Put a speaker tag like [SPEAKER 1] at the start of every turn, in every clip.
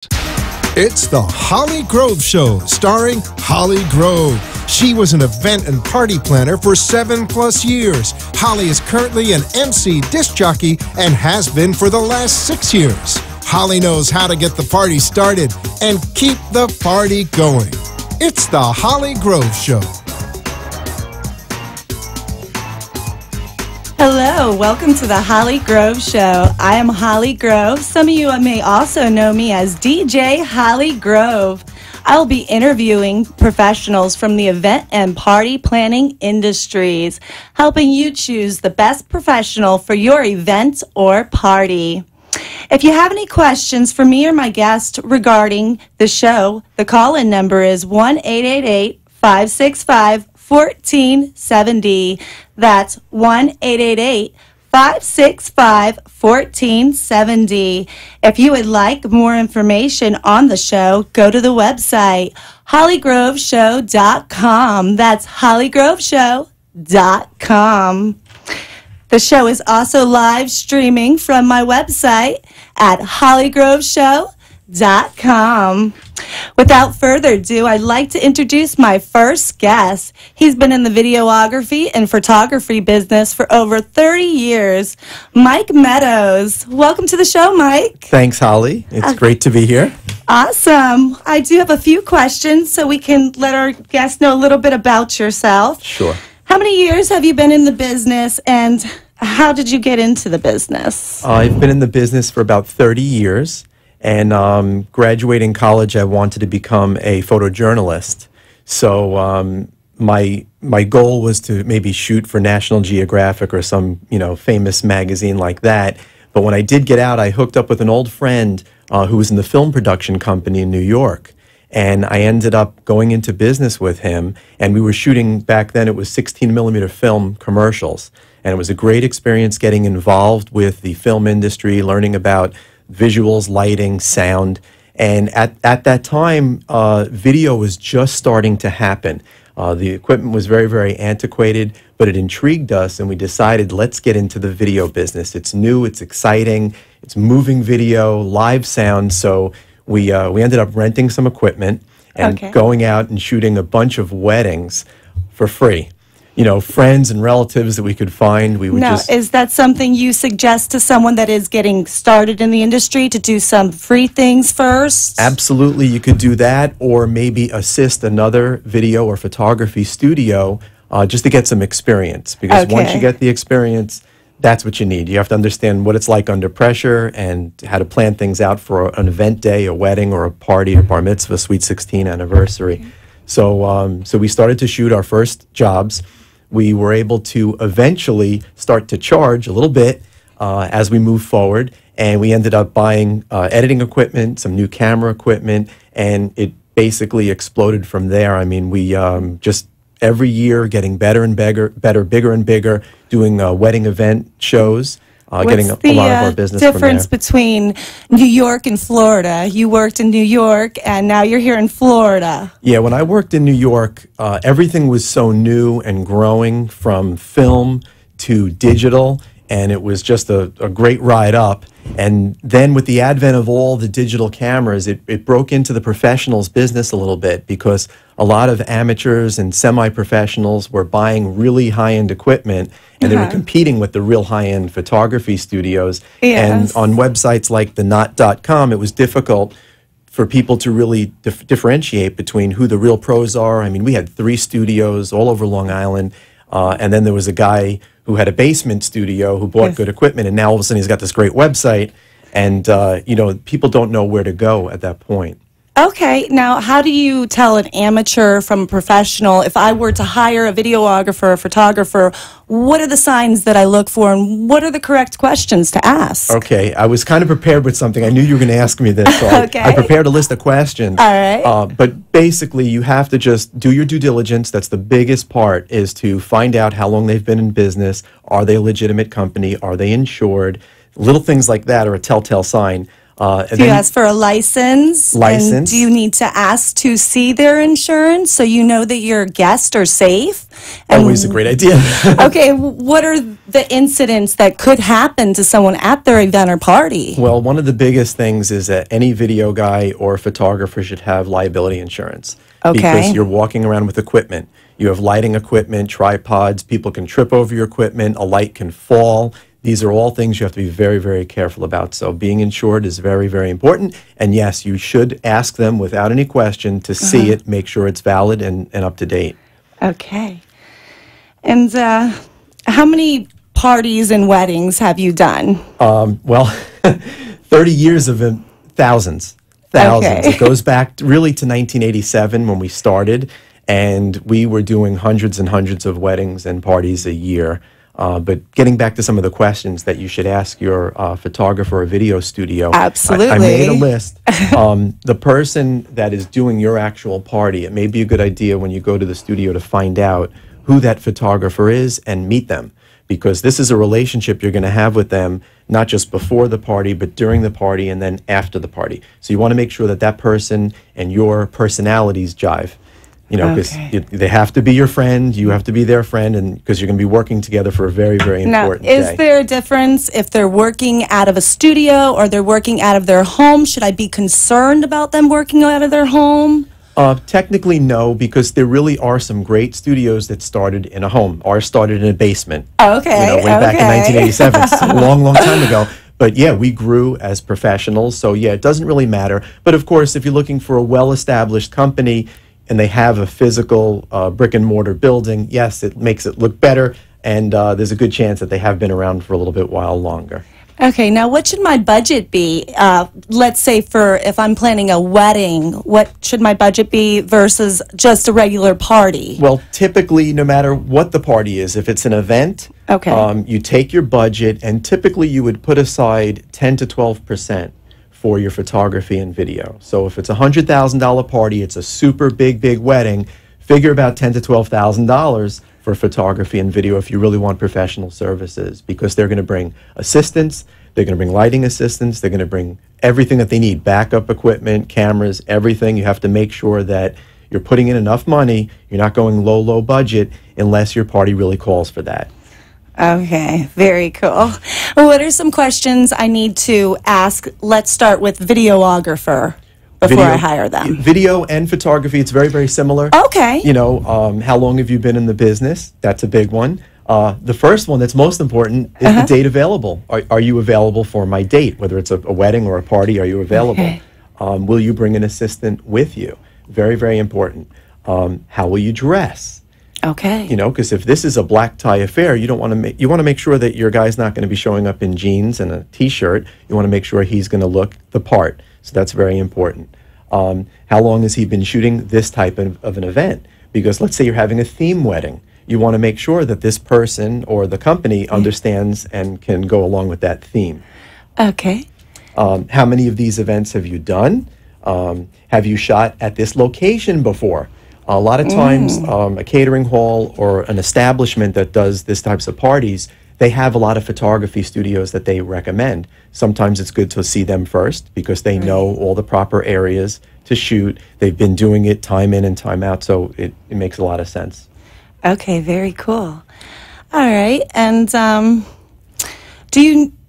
[SPEAKER 1] It's the Holly Grove Show, starring Holly Grove. She was an event and party planner for 7+ years. Holly is currently an MC disc jockey and has been for the last 6 years. Holly knows how to get the party started and keep the party going. It's the Holly Grove Show.
[SPEAKER 2] Hello, welcome to the Holly Grove Show. I am Holly Grove. Some of you may also know me as DJ Holly Grove. I'll be interviewing professionals from the event and party planning industries, helping you choose the best professional for your event or party. If you have any questions for me or my guest regarding the show, the call-in number is 1-888-565-1470. That's 1-888-565-1470. If you would like more information on the show, go to the website, hollygroveshow.com. That's hollygroveshow.com. The show is also live streaming from my website at hollygroveshow.com. Without further ado, I'd like to introduce my first guest. He's been in the videography and photography business for over 30 years. Mike Meadows. Welcome to the show, Mike.
[SPEAKER 3] Thanks, Holly. It's great to be here.
[SPEAKER 2] Awesome. I do have a few questions so we can let our guests know a little bit about yourself.
[SPEAKER 3] Sure.
[SPEAKER 2] How many years have you been in the business, and how did you get into the business?
[SPEAKER 3] I've been in the business for about 30 years. And graduating college, I wanted to become a photojournalist. So my goal was to maybe shoot for National Geographic or some famous magazine like that. But when I did get out, I hooked up with an old friend who was in the film production company in New York. And I ended up going into business with him. And we were shooting, back then it was 16mm film commercials. And it was a great experience getting involved with the film industry, learning about visuals, lighting, sound. And at that time, video was just starting to happen. The equipment was very, very antiquated, but it intrigued us, and we decided, let's get into the video business. It's new, it's exciting, it's moving video, live sound. So we ended up renting some equipment and going out and shooting a bunch of weddings for free. Friends and relatives that we could find. We would
[SPEAKER 2] is that something you suggest to someone that is getting started in the industry, to do some free things first?
[SPEAKER 3] Absolutely, you could do that, or maybe assist another video or photography studio just to get some experience. Because once you get the experience, that's what you need. You have to understand what it's like under pressure and how to plan things out for an event day, a wedding, or a party, a bar mitzvah, sweet 16 anniversary. So we started to shoot our first jobs. We were able to eventually start to charge a little bit as we moved forward, and we ended up buying editing equipment, some new camera equipment, and it basically exploded from there. I mean, we just every year getting better and bigger, doing wedding event shows. Getting a lot of our business from there.
[SPEAKER 2] What's the difference between New York and Florida? You worked in New York, and now you're here in Florida.
[SPEAKER 3] Yeah, when I worked in New York, everything was so new and growing, from film to digital, and it was just a great ride up. And then with the advent of all the digital cameras, it broke into the professionals' business a little bit, because a lot of amateurs and semi-professionals were buying really high-end equipment, and they were competing with the real high-end photography studios. And on websites like thenot.com, it was difficult for people to really differentiate between who the real pros are. I mean, we had 3 studios all over Long Island, and then there was a guy who had a basement studio who bought good equipment, and now all of a sudden he's got this great website, and people don't know where to go at that point.
[SPEAKER 2] Okay, now how do you tell an amateur from a professional? If I were to hire a videographer, a photographer, what are the signs that I look for, and what are the correct questions to ask?
[SPEAKER 3] Okay, I was kind of prepared with something. I knew you were going to ask me this, so I prepared a list of questions.
[SPEAKER 2] All right.
[SPEAKER 3] But basically, you have to just do your due diligence. That's the biggest part, is to find out how long they've been in business. Are they a legitimate company? Are they insured? Little things like that are a telltale sign. And
[SPEAKER 2] Do you
[SPEAKER 3] then
[SPEAKER 2] ask for a license? And
[SPEAKER 3] License.
[SPEAKER 2] do you need to ask to see their insurance so you know that your guests are safe? And
[SPEAKER 3] always a great idea.
[SPEAKER 2] okay, what are the incidents that could happen to someone at their event or party?
[SPEAKER 3] Well, one of the biggest things is that any video guy or photographer should have liability insurance.
[SPEAKER 2] Okay.
[SPEAKER 3] Because you're walking around with equipment. You have lighting equipment, tripods, people can trip over your equipment, a light can fall. These are all things you have to be very, very careful about. So being insured is very, very important. And yes, you should ask them without any question to see it, make sure it's valid and up to date.
[SPEAKER 2] Okay. And how many parties and weddings have you done?
[SPEAKER 3] Well, 30 years of it, thousands.
[SPEAKER 2] Okay.
[SPEAKER 3] It goes back really to 1987 when we started, and we were doing hundreds and hundreds of weddings and parties a year. But getting back to some of the questions that you should ask your photographer or video studio.
[SPEAKER 2] Absolutely.
[SPEAKER 3] I made a list. The person that is doing your actual party, it may be a good idea when you go to the studio to find out who that photographer is and meet them. Because this is a relationship you're going to have with them, not just before the party, but during the party and then after the party. So you want to make sure that that person and your personalities jive. You know, because they have to be your friend, you have to be their friend, and because you're going to be working together for a very, very important
[SPEAKER 2] now, is
[SPEAKER 3] day.
[SPEAKER 2] there a difference if they're working out of a studio or they're working out of their home? Should I be concerned about them working out of their home?
[SPEAKER 3] Technically, no, because there really are some great studios that started in a home. Ours started in a basement.
[SPEAKER 2] Okay.
[SPEAKER 3] You know, way back in 1987. It's a long, long time ago. But yeah, we grew as professionals. So yeah, it doesn't really matter. But of course, if you're looking for a well-established company and they have a physical brick and mortar building, yes, it makes it look better. And there's a good chance that they have been around for a little bit while longer.
[SPEAKER 2] Okay, now what should my budget be? Let's say for if I'm planning a wedding, what should my budget be versus just a regular party?
[SPEAKER 3] Well, typically, no matter what the party is, if it's an event, you take your budget, and typically you would put aside 10 to 12% for your photography and video. So if it's a $100,000 party, it's a super big wedding, figure about $10,000 to $12,000 for photography and video if you really want professional services, because they're going to bring assistants, they're going to bring lighting assistants, they're going to bring everything that they need, backup equipment, cameras, everything. You have to make sure that you're putting in enough money, you're not going low budget unless your party really calls for that.
[SPEAKER 2] Okay, very cool. What are some questions I need to ask? Let's start with videographer before I hire them.
[SPEAKER 3] Video and photography, it's very similar.
[SPEAKER 2] Okay.
[SPEAKER 3] You know, how long have you been in the business? That's a big one. The first one that's most important is the date available. Are you available for my date? Whether it's a wedding or a party, are you available?
[SPEAKER 2] Okay.
[SPEAKER 3] Will you bring an assistant with you? Very important. How will you dress?
[SPEAKER 2] Okay.
[SPEAKER 3] You know, because if this is a black tie affair, you don't want to you want to make sure that your guy's not going to be showing up in jeans and a t-shirt. You want to make sure he's going to look the part. So that's very important. How long has he been shooting this type of an event? Because let's say you're having a theme wedding. You want to make sure that this person or the company understands and can go along with that theme.
[SPEAKER 2] Okay.
[SPEAKER 3] How many of these events have you done? Have you shot at this location before? A lot of times, a catering hall or an establishment that does this types of parties, they have a lot of photography studios that they recommend. Sometimes it's good to see them first because they know all the proper areas to shoot. They've been doing it time in and time out, so it makes a lot of sense.
[SPEAKER 2] Okay, very cool. All right, and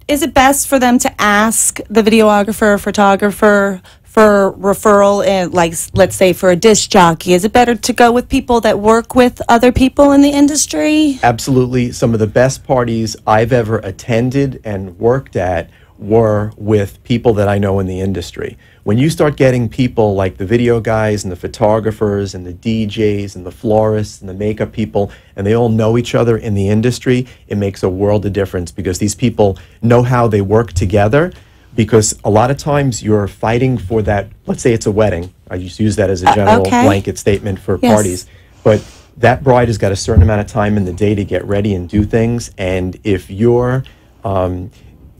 [SPEAKER 2] is it best for them to ask the videographer or photographer for referral, and like, let's say for a disc jockey? Is it better to go with people that work with other people in the industry?
[SPEAKER 3] Absolutely. Some of the best parties I've ever attended and worked at were with people that I know in the industry. When you start getting people like the video guys and the photographers and the DJs and the florists and the makeup people, and they all know each other in the industry, it makes a world of difference because these people know how they work together. Because a lot of times you're fighting for that, let's say it's a wedding. I just use that as a general blanket statement for parties. But that bride has got a certain amount of time in the day to get ready and do things. And if you're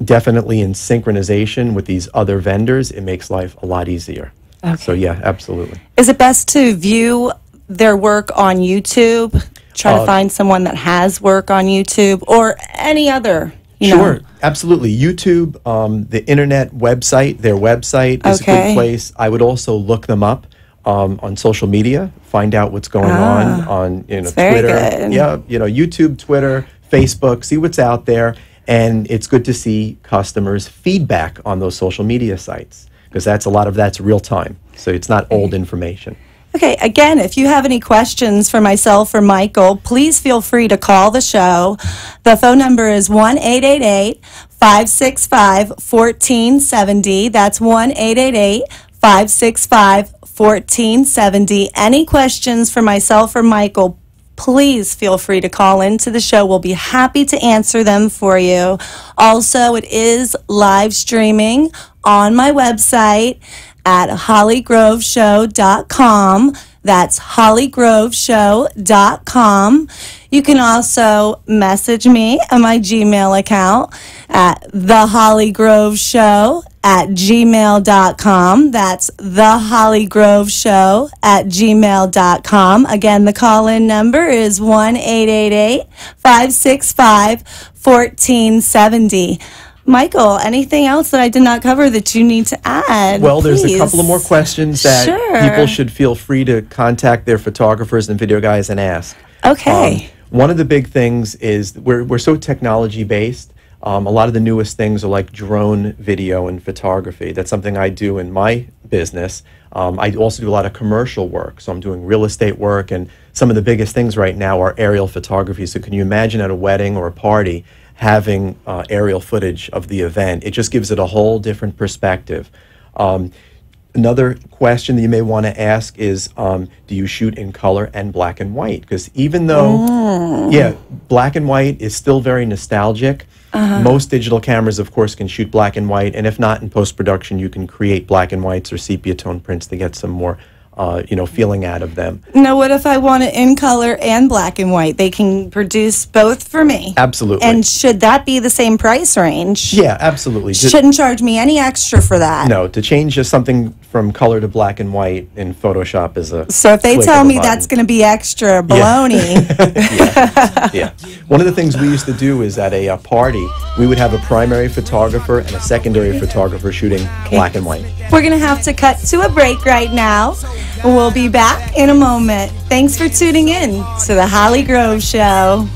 [SPEAKER 3] definitely in synchronization with these other vendors, it makes life a lot easier. Okay. So yeah, absolutely.
[SPEAKER 2] Is it best to view their work on YouTube? Try to find someone that has work on YouTube or any other, you know?
[SPEAKER 3] Absolutely. YouTube, the internet website, their website is a good place. I would also look them up on social media, find out what's going on Twitter.
[SPEAKER 2] Good.
[SPEAKER 3] Yeah, YouTube, Twitter, Facebook, see what's out there. And it's good to see customers' feedback on those social media sites, because a lot of that's real time. So it's not old information.
[SPEAKER 2] Okay, again, if you have any questions for myself or Michael, please feel free to call the show. The phone number is 1-888-565-1470. That's 1-888-565-1470. Any questions for myself or Michael, please feel free to call into the show. We'll be happy to answer them for you. Also, it is live streaming on my website at hollygroveshow.com. That's hollygroveshow.com. You can also message me on my Gmail account at thehollygroveshow@gmail.com. That's thehollygroveshow@gmail.com. Again, the call-in number is 1-888-565-1470. Michael, anything else that I did not cover that you need to add?
[SPEAKER 3] Well, there's a couple of more questions that people should feel free to contact their photographers and video guys and ask.
[SPEAKER 2] Okay.
[SPEAKER 3] One of the big things is we're so technology based. A lot of the newest things are like drone video and photography. That's something I do in my business. I also do a lot of commercial work, so I'm doing real estate work, and some of the biggest things right now are aerial photography. So can you imagine at a wedding or a party having aerial footage of the event? It just gives it a whole different perspective. Another question that you may want to ask is, do you shoot in color and black and white? Because even though, black and white is still very nostalgic, most digital cameras, of course, can shoot black and white, and if not, in post-production, you can create black and whites or sepia tone prints to get some more feeling out of them.
[SPEAKER 2] Now, what if I want it in color and black and white? They can produce both for me.
[SPEAKER 3] Absolutely.
[SPEAKER 2] And should that be the same price range?
[SPEAKER 3] Yeah, absolutely.
[SPEAKER 2] Shouldn't charge me any extra for that.
[SPEAKER 3] No, to change just something from color to black and white in Photoshop is a
[SPEAKER 2] So if they tell me that's going to be extra baloney.
[SPEAKER 3] Yeah. One of the things we used to do is at a party, we would have a primary photographer and a secondary photographer shooting black and white.
[SPEAKER 2] We're going to have to cut to a break right now. We'll be back in a moment. Thanks for tuning in to the Holly Grove Show.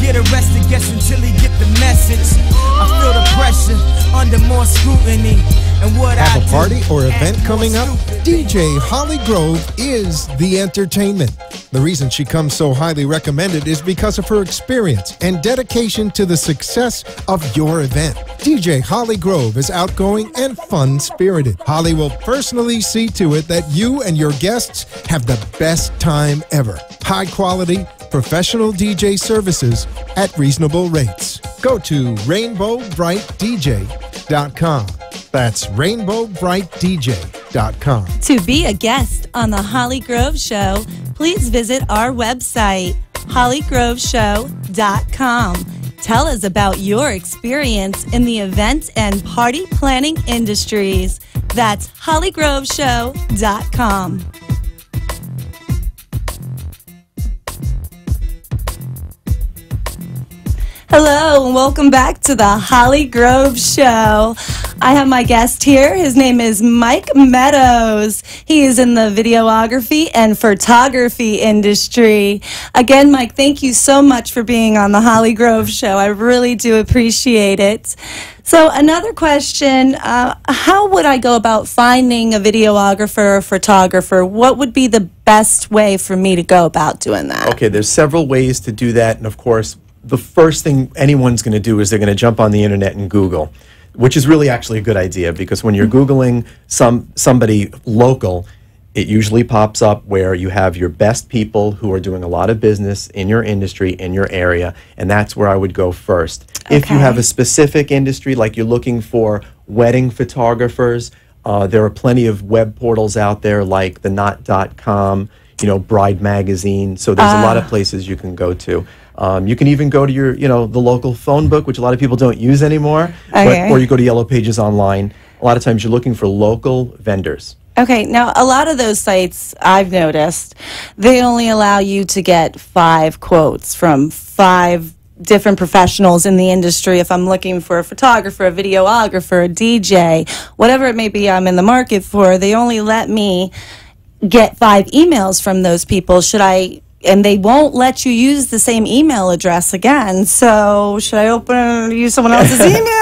[SPEAKER 4] Get arrested, guess until he get the message. I feel the pressure under more scrutiny. And what
[SPEAKER 1] Have a party or event coming up? DJ Holly Grove is the entertainment. The reason she comes so highly recommended is because of her experience and dedication to the success of your event. DJ Holly Grove is outgoing and fun-spirited. Holly will personally see to it that you and your guests have the best time ever. High quality, professional DJ services at reasonable rates. Go to rainbowbrightdj.com. That's rainbowbrightdj.com.
[SPEAKER 2] To be a guest on the Holly Grove Show, please visit our website, hollygroveshow.com. Tell us about your experience in the event and party planning industries. That's hollygroveshow.com. Hello, and welcome back to the Holly Grove Show. I have my guest here. His name is Mike Meadows. He is in the videography and photography industry. Again, Mike, thank you so much for being on the Holly Grove Show. I really do appreciate it. So another question, how would I go about finding a videographer or photographer? What would be the best way for me to go about doing that?
[SPEAKER 3] Okay, there's several ways to do that, and of course, the first thing anyone's going to do is they're going to jump on the internet and Google, which is really actually a good idea, because when you're Googling somebody local, it usually pops up where you have your best people who are doing a lot of business in your industry, in your area, and that's where I would go first. Okay. If you have a specific industry, like you're looking for wedding photographers, there are plenty of web portals out there like theknot.com, Bride Magazine, so there's a lot of places you can go to. You can even go to your, the local phone book, which a lot of people don't use anymore, or you go to Yellow Pages online. A lot of times you're looking for local vendors.
[SPEAKER 2] Okay, now a lot of those sites I've noticed, they only allow you to get 5 quotes from 5 different professionals in the industry. If I'm looking for a photographer, a videographer, a DJ, whatever it may be I'm in the market for, they only let me get 5 emails from those people. And they won't let you use the same email address again. So should I use someone else's email?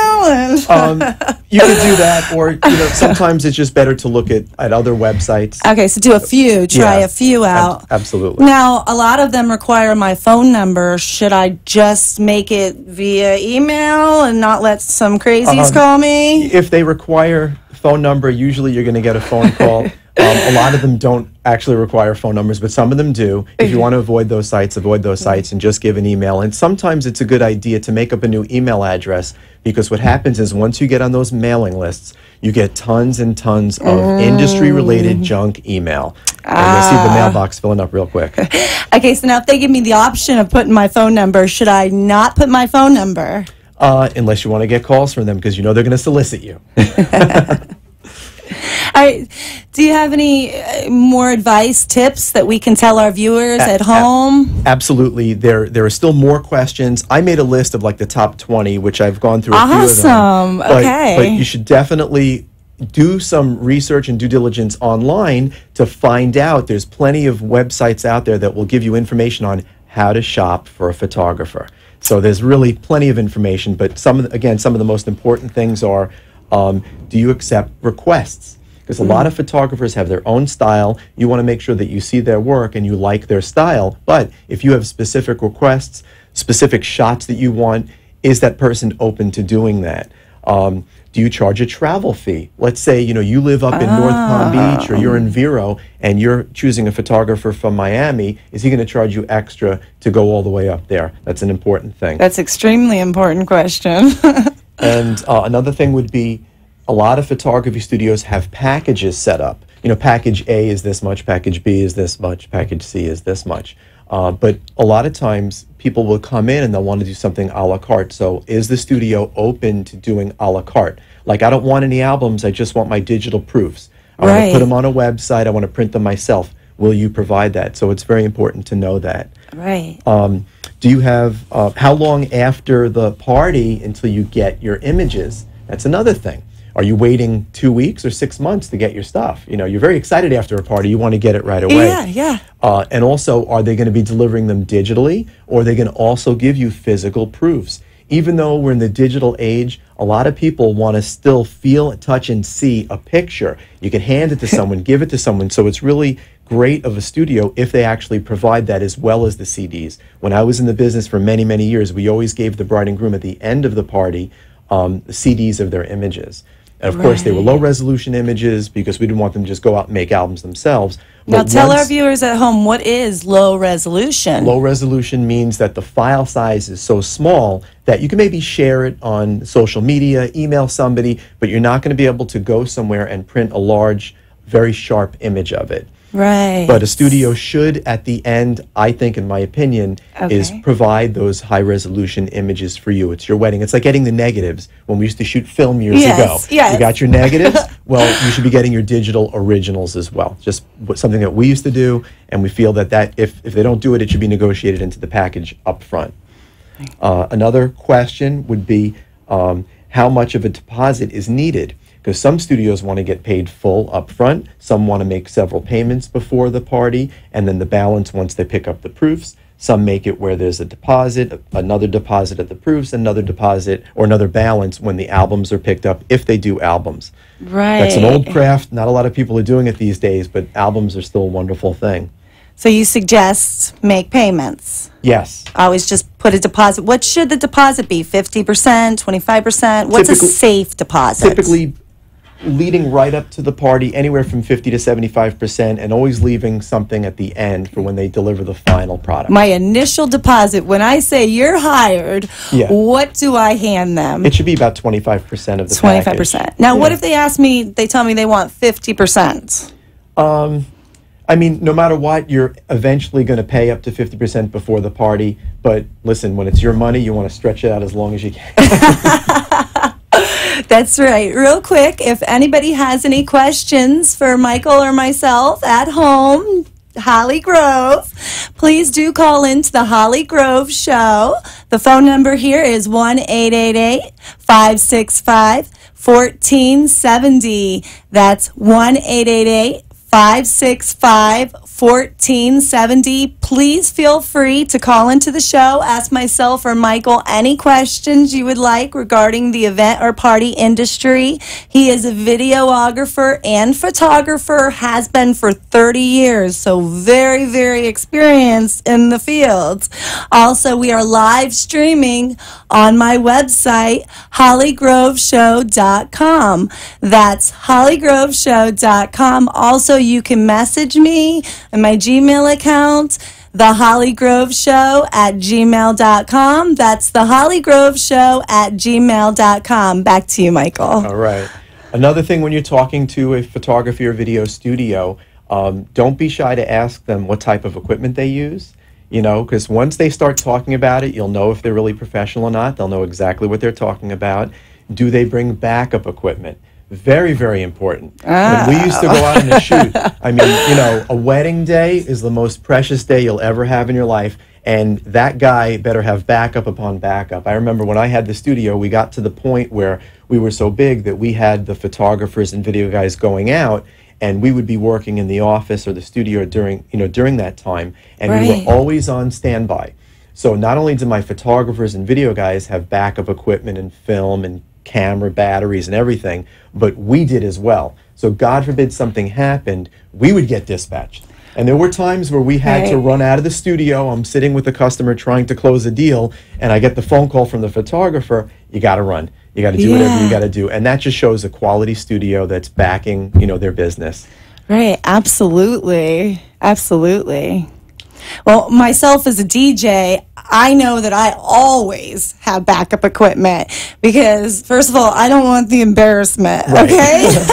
[SPEAKER 3] You could do that, or sometimes it's just better to look at other websites.
[SPEAKER 2] Okay, so do a few, try a few out.
[SPEAKER 3] Absolutely.
[SPEAKER 2] Now, a lot of them require my phone number. Should I just make it via email and not let some crazies call me?
[SPEAKER 3] If they require phone number, usually you're going to get a phone call. A lot of them don't actually require phone numbers, but some of them do. If you want to avoid those sites and just give an email. And sometimes it's a good idea to make up a new email address, because what happens is once you get on those mailing lists, you get tons and tons of industry-related junk email. And you'll see the mailbox filling up real quick.
[SPEAKER 2] Okay, so now if they give me the option of putting my phone number, should I not put my phone number?
[SPEAKER 3] Unless you want to get calls from them, because they're going to solicit you.
[SPEAKER 2] All right. Do you have any more advice, tips that we can tell our viewers at home?
[SPEAKER 3] Absolutely. There are still more questions. I made a list of like the top 20, which I've gone through a few of them.
[SPEAKER 2] Awesome. Okay.
[SPEAKER 3] But you should definitely do some research and due diligence online to find out. There's plenty of websites out there that will give you information on how to shop for a photographer. So there's really plenty of information, but some of the most important things are, do you accept requests? Because a lot of photographers have their own style. You want to make sure that you see their work and you like their style. But if you have specific requests, specific shots that you want, is that person open to doing that? Do you charge a travel fee? Let's say, you live up in North Palm Beach, or you're in Vero and you're choosing a photographer from Miami. Is he going to charge you extra to go all the way up there? That's an important thing.
[SPEAKER 2] That's extremely important question.
[SPEAKER 3] And another thing would be, a lot of photography studios have packages set up. Package A is this much, package B is this much, package C is this much. But a lot of times people will come in and they'll want to do something a la carte. So is the studio open to doing a la carte? Like, I don't want any albums, I just want my digital proofs. I want to put them on a website, I want to print them myself. Will you provide that? So it's very important to know that.
[SPEAKER 2] Right.
[SPEAKER 3] Do you have, how long after the party until you get your images? That's another thing. Are you waiting 2 weeks or 6 months to get your stuff? You're very excited after a party. You want to get it right away.
[SPEAKER 2] Yeah.
[SPEAKER 3] And also, are they going to be delivering them digitally, or are they going to also give you physical proofs? Even though we're in the digital age, a lot of people want to still feel, touch, and see a picture. You can hand it to someone, give it to someone. So it's really great of a studio if they actually provide that, as well as the CDs. When I was in the business for many, many years, we always gave the bride and groom at the end of the party CDs of their images. And of course, they were low-resolution images because we didn't want them to just go out and make albums themselves.
[SPEAKER 2] Now, tell our viewers at home, what is low resolution?
[SPEAKER 3] Low resolution means that the file size is so small that you can maybe share it on social media, email somebody, but you're not going to be able to go somewhere and print a large, very sharp image of it.
[SPEAKER 2] Right.
[SPEAKER 3] But a studio should, at the end, I think, in my opinion, is provide those high-resolution images for you. It's your wedding. It's like getting the negatives when we used to shoot film years ago.
[SPEAKER 2] Yes.
[SPEAKER 3] You got your negatives? Well, you should be getting your digital originals as well. Just something that we used to do, and we feel that if they don't do it, it should be negotiated into the package up front. Another question would be, how much of a deposit is needed? Because some studios want to get paid full up front, some want to make several payments before the party, and then the balance once they pick up the proofs. Some make it where there's a deposit, another deposit at the proofs, another deposit, or another balance when the albums are picked up, if they do albums.
[SPEAKER 2] Right.
[SPEAKER 3] That's an old craft. Not a lot of people are doing it these days, but albums are still a wonderful thing.
[SPEAKER 2] So you suggest make payments?
[SPEAKER 3] Yes.
[SPEAKER 2] Always just put a deposit. What should the deposit be? 50%, 25%? What's a safe deposit?
[SPEAKER 3] Typically, leading right up to the party, anywhere from 50 to 75%, and always leaving something at the end for when they deliver the final product.
[SPEAKER 2] My initial deposit, when I say you're hired, what do I hand them?
[SPEAKER 3] It should be about 25% of the
[SPEAKER 2] 25%.
[SPEAKER 3] package.
[SPEAKER 2] Now, what if they tell me they want 50%?
[SPEAKER 3] I mean, no matter what, you're eventually going to pay up to 50% before the party. But listen, when it's your money, you want to stretch it out as long as you can.
[SPEAKER 2] That's right. Real quick, if anybody has any questions for Michael or myself at home, Holly Grove. Please do call into the Holly Grove Show. The phone number here is 1-888-565-1470. That's 1-888-565-1470. Please feel free to call into the show, ask myself or Michael any questions you would like regarding the event or party industry. He is a videographer and photographer, has been for 30 years, so very, very experienced in the field. Also, we are live streaming on my website, hollygroveshow.com. That's hollygroveshow.com. Also, you can message me in my Gmail account, thehollygroveshow@gmail.com. That's thehollygroveshow@gmail.com. Back to you, Michael.
[SPEAKER 3] All right. Another thing when you're talking to a photography or video studio, don't be shy to ask them what type of equipment they use. You know, because once they start talking about it, you'll know if they're really professional or not. They'll know exactly what they're talking about. Do they bring backup equipment? Very, very important. When we used to go out on a shoot, I mean, you know, a wedding day is the most precious day you'll ever have in your life, and that guy better have backup upon backup. I remember when I had the studio, we got to the point where we were so big that we had the photographers and video guys going out, and we would be working in the office or the studio during that time, and we were always on standby. So not only did my photographers and video guys have backup equipment and film and camera batteries and everything, but we did as well. So God forbid something happened, we would get dispatched. And there were times where we had to run out of the studio. I'm sitting with the customer trying to close a deal, and I get the phone call from the photographer, you got to run. You got to do whatever you got to do. And that just shows a quality studio that's backing, you know, their business.
[SPEAKER 2] Right, absolutely. Absolutely. Well, myself as a DJ, I know that I always have backup equipment because, first of all, I don't want the embarrassment, okay?
[SPEAKER 3] Sure.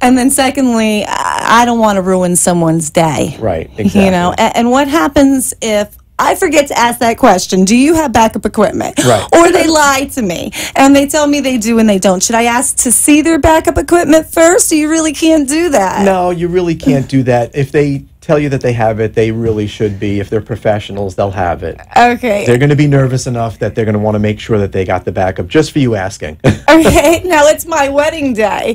[SPEAKER 2] And then secondly, I don't want to ruin someone's day.
[SPEAKER 3] Right, exactly.
[SPEAKER 2] You know, and what happens if I forget to ask that question, do you have backup equipment?
[SPEAKER 3] Right.
[SPEAKER 2] Or they lie to me and they tell me they do and they don't. Should I ask to see their backup equipment first, or you really can't do that?
[SPEAKER 3] No, you really can't do that. If they tell you that they have it, they really should be. If they're professionals, they'll have it.
[SPEAKER 2] Okay.
[SPEAKER 3] They're going to be nervous enough that they're going to want to make sure that they got the backup just for you asking.
[SPEAKER 2] Okay, now it's my wedding day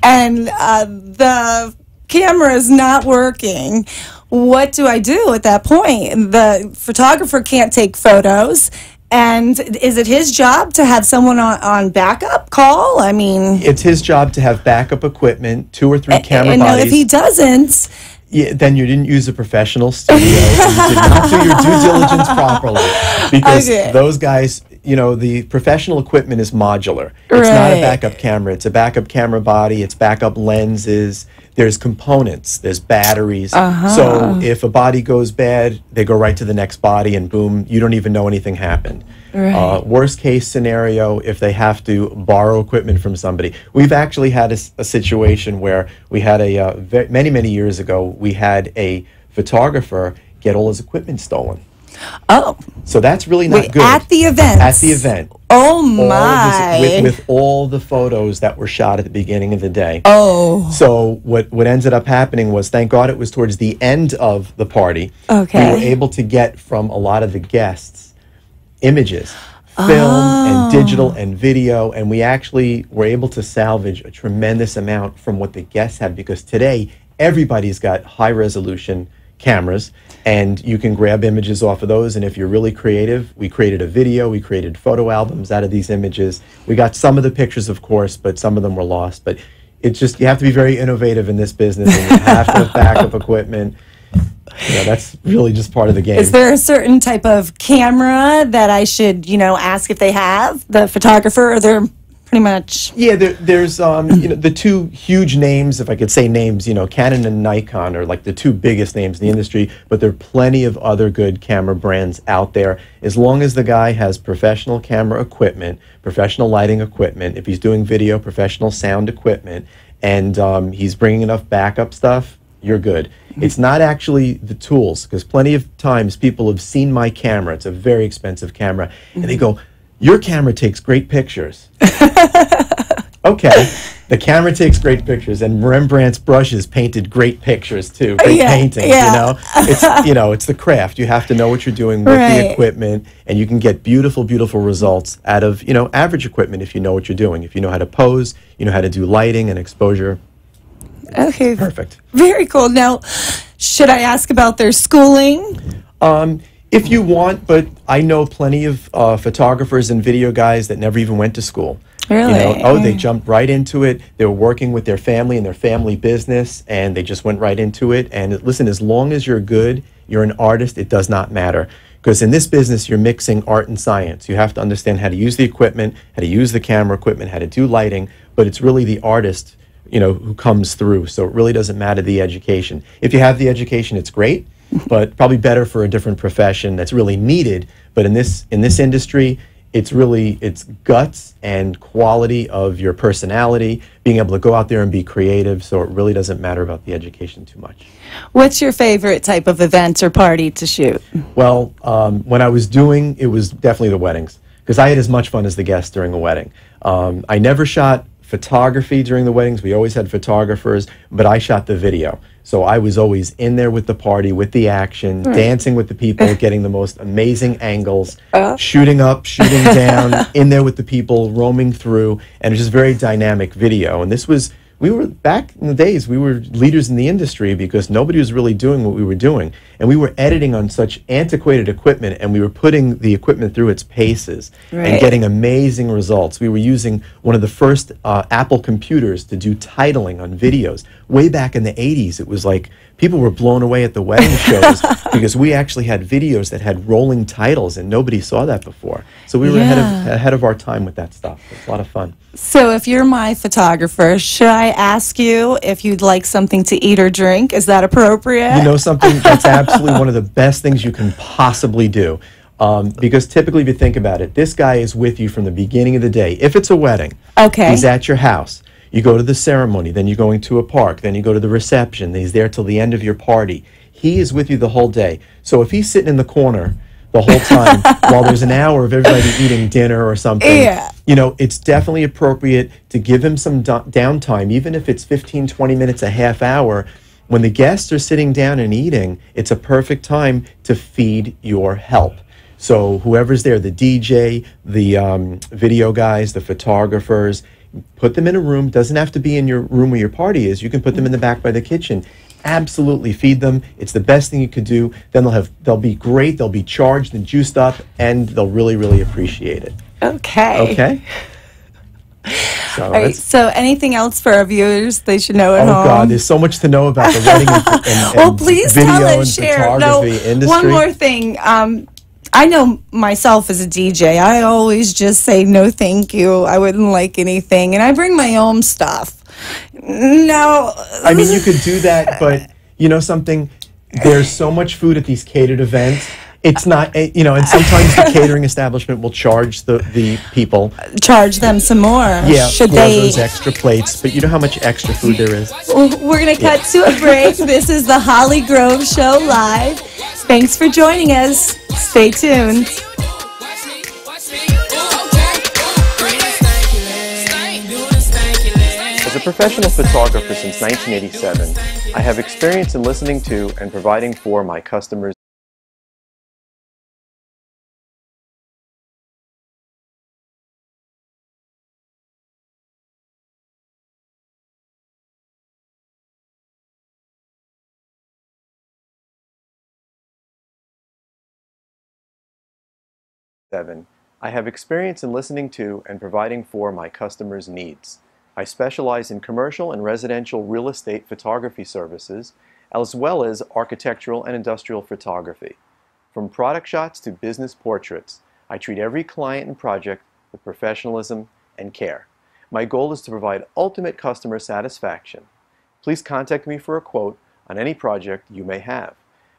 [SPEAKER 2] and the camera is not working. What do I do at that point? The photographer can't take photos. And is it his job to have someone on backup call? I mean,
[SPEAKER 3] it's his job to have backup equipment, 2 or 3 camera
[SPEAKER 2] and
[SPEAKER 3] bodies.
[SPEAKER 2] if he doesn't,
[SPEAKER 3] then you didn't use a professional studio. And you did not do your due diligence properly. Because those guys, you know, the professional equipment is modular. It's not a backup camera. It's a backup camera body. It's backup lenses. There's components. There's batteries. So if a body goes bad, they go right to the next body, and boom, you don't even know anything happened. Worst case scenario, if they have to borrow equipment from somebody. We've actually had a situation where we had many years ago, we had a photographer get all his equipment stolen.
[SPEAKER 2] Oh.
[SPEAKER 3] So that's really not good.
[SPEAKER 2] At the event?
[SPEAKER 3] At the event.
[SPEAKER 2] Oh, my.
[SPEAKER 3] With all the photos that were shot at the beginning of the day.
[SPEAKER 2] Oh.
[SPEAKER 3] So what ended up happening was, thank God it was towards the end of the party.
[SPEAKER 2] Okay.
[SPEAKER 3] We were able to get from a lot of the guests images, film and digital and video, and we actually were able to salvage a tremendous amount from what the guests had, because today everybody's got high-resolution cameras, and you can grab images off of those. And if you're really creative, we created a video, we created photo albums out of these images. We got some of the pictures, of course, but some of them were lost. But it's just, you have to be very innovative in this business, and you have to have backup equipment. You know, that's really just part of the game.
[SPEAKER 2] Is there a certain type of camera that I should, you know, ask if they have, the photographer, or they're pretty much?
[SPEAKER 3] Yeah, there's you know, the 2 huge names, if I could say names, you know, Canon and Nikon are like the 2 biggest names in the industry, but there are plenty of other good camera brands out there. As long as the guy has professional camera equipment, professional lighting equipment, if he's doing video, professional sound equipment, and he's bringing enough backup stuff, you're good. It's not actually the tools, because plenty of times people have seen my camera. It's a very expensive camera, and they go, your camera takes great pictures. Okay. The camera takes great pictures, and Rembrandt's brushes painted great pictures too. Great paintings,
[SPEAKER 2] yeah.
[SPEAKER 3] you know. It's it's the craft. You have to know what you're doing with the equipment, and you can get beautiful, beautiful results out of average equipment if you know what you're doing. If you know how to pose, you know how to do lighting and exposure.
[SPEAKER 2] Okay,
[SPEAKER 3] Perfect.
[SPEAKER 2] Very cool. Now, should I ask about their schooling?
[SPEAKER 3] If you want, but I know plenty of photographers and video guys that never even went to school.
[SPEAKER 2] Really?
[SPEAKER 3] They jumped right into it. They were working with their family and their family business, and they just went right into it. And listen, as long as you're good, you're an artist, it does not matter. Because in this business, you're mixing art and science. You have to understand how to use the equipment, how to use the camera equipment, how to do lighting, but it's really the artist, who comes through. So it really doesn't matter the education. If you have the education, it's great, but probably better for a different profession that's really needed. But in this industry, it's guts and quality of your personality, being able to go out there and be creative. So it really doesn't matter about the education too much.
[SPEAKER 2] What's your favorite type of event or party to shoot?
[SPEAKER 3] Well, when I was doing, it was definitely the weddings, because I had as much fun as the guests during a wedding. I never shot photography during the weddings. We always had photographers, but I shot the video. So I was always in there with the party, with the action, dancing with the people, getting the most amazing angles, shooting up, shooting down, in there with the people, roaming through, and it was just very dynamic video. And we were, back in the days, we were leaders in the industry because nobody was really doing what we were doing. And we were editing on such antiquated equipment, and we were putting the equipment through its paces and getting amazing results. We were using one of the first Apple computers to do titling on videos. Way back in the 80s, it was like people were blown away at the wedding shows because we actually had videos that had rolling titles, and nobody saw that before. So we were ahead of our time with that stuff. It's a lot of fun.
[SPEAKER 2] So if you're my photographer, should I ask you if you'd like something to eat or drink? Is that appropriate?
[SPEAKER 3] You know something? That's absolutely one of the best things you can possibly do. Because typically, if you think about it, this guy is with you from the beginning of the day. If it's a wedding, he's at your house. You go to the ceremony, then you're going to a park, then you go to the reception, he's there till the end of your party. He is with you the whole day. So if he's sitting in the corner the whole time while there's an hour of everybody eating dinner or something, it's definitely appropriate to give him some downtime, even if it's 15, 20 minutes, a half hour. When the guests are sitting down and eating, it's a perfect time to feed your help. So whoever's there, the DJ, the video guys, the photographers, put them in a room. Doesn't have to be in your room where your party is. You can put them in the back by the kitchen. Absolutely feed them. It's the best thing you could do. Then they'll be great. They'll be charged and juiced up, and they'll really, really appreciate it. Okay. So,
[SPEAKER 2] all right, so anything else for our viewers they should know at home?
[SPEAKER 3] Oh God, there's so much to know about the wedding and
[SPEAKER 2] well, please
[SPEAKER 3] video
[SPEAKER 2] tell
[SPEAKER 3] and
[SPEAKER 2] us, share.
[SPEAKER 3] photography industry.
[SPEAKER 2] One more thing. I know myself as a DJ, I always just say no thank you, I wouldn't like anything, and I bring my own stuff. No.
[SPEAKER 3] I mean, you could do that, but you know something? There's so much food at these catered events. It's not, and sometimes the catering establishment will charge the people.
[SPEAKER 2] Charge them some more.
[SPEAKER 3] Yeah, for those extra plates, but you know how much extra food there is?
[SPEAKER 2] We're going to cut to a break. This is the Holly Grove Show Live. Thanks for joining us. Stay tuned.
[SPEAKER 3] As a professional photographer since 1987, I have experience in listening to and providing for my customers. I have experience in listening to and providing for my customers' needs. I specialize in commercial and residential real estate photography services, as well as architectural and industrial photography. From product shots to business portraits, I treat every client and project with professionalism and care. My goal is to provide ultimate customer satisfaction. Please contact me for a quote on any project you may have.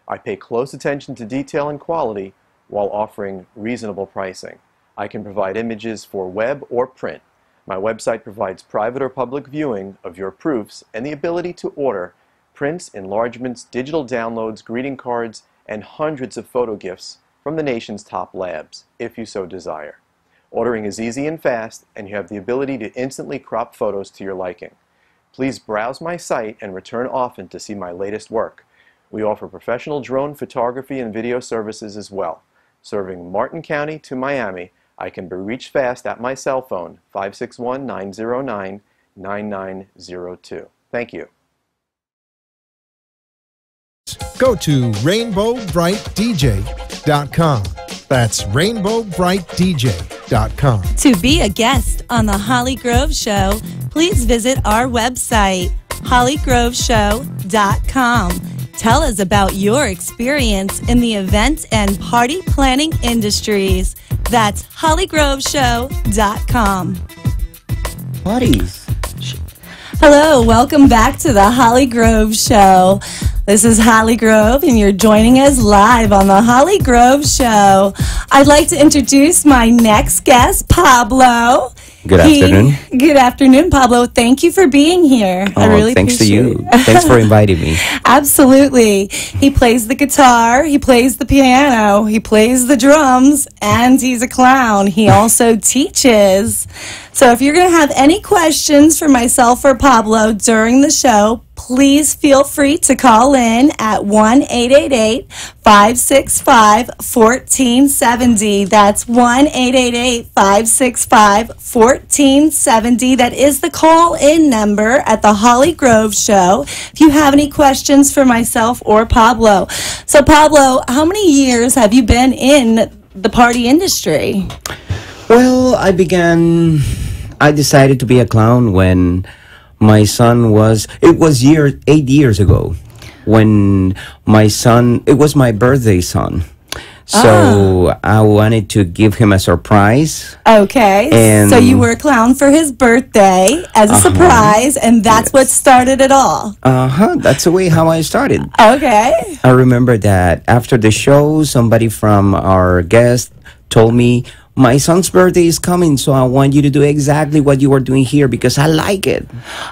[SPEAKER 3] I pay close attention to detail and quality while offering reasonable pricing. I can provide images for web or print. My website provides private or public viewing of your proofs and the ability to order prints, enlargements, digital downloads, greeting cards, and hundreds of photo gifts from the nation's top labs, if you so desire. Ordering is easy and fast, and you have the ability to instantly crop photos to your liking. Please browse my site and return often to see my latest work. We offer professional drone photography and video services as well. Serving Martin County to Miami, I can be reached fast at my cell phone, 561-909-9902. Thank you.
[SPEAKER 1] Go to rainbowbrightdj.com. That's rainbowbrightdj.com.
[SPEAKER 2] To be a guest on the Holly Grove Show, please visit our website, hollygroveshow.com. Tell us about your experience in the event and party planning industries. That's hollygroveshow.com.
[SPEAKER 5] Parties.
[SPEAKER 2] Hello, welcome back to the Holly Grove Show. This is Holly Grove, and you're joining us live on the Holly Grove Show. I'd like to introduce my next guest, Pablo.
[SPEAKER 5] Good afternoon.
[SPEAKER 2] Good afternoon, Pablo. Thank you for being here. I really
[SPEAKER 5] thanks to
[SPEAKER 2] appreciate
[SPEAKER 5] you.
[SPEAKER 2] it.
[SPEAKER 5] Thanks for inviting me.
[SPEAKER 2] Absolutely. He plays the guitar, he plays the piano, he plays the drums, and he's a clown. He also teaches. So if you're going to have any questions for myself or Pablo during the show, please feel free to call in at 1-888-565-1470. That's 1-888-565-1470. That is the call-in number at the Holly Grove Show if you have any questions for myself or Pablo. So, Pablo, how many years have you been in the party industry?
[SPEAKER 5] Well, I decided to be a clown when my son was, 8 years ago, when my son, it was my birthday son. So I wanted to give him a surprise.
[SPEAKER 2] Okay,
[SPEAKER 5] And
[SPEAKER 2] so you were a clown for his birthday as a surprise, and that's what started it all.
[SPEAKER 5] That's the way how I started.
[SPEAKER 2] Okay.
[SPEAKER 5] I remember that after the show, somebody from our guest told me, my son's birthday is coming, so I want you to do exactly what you were doing here because I like it.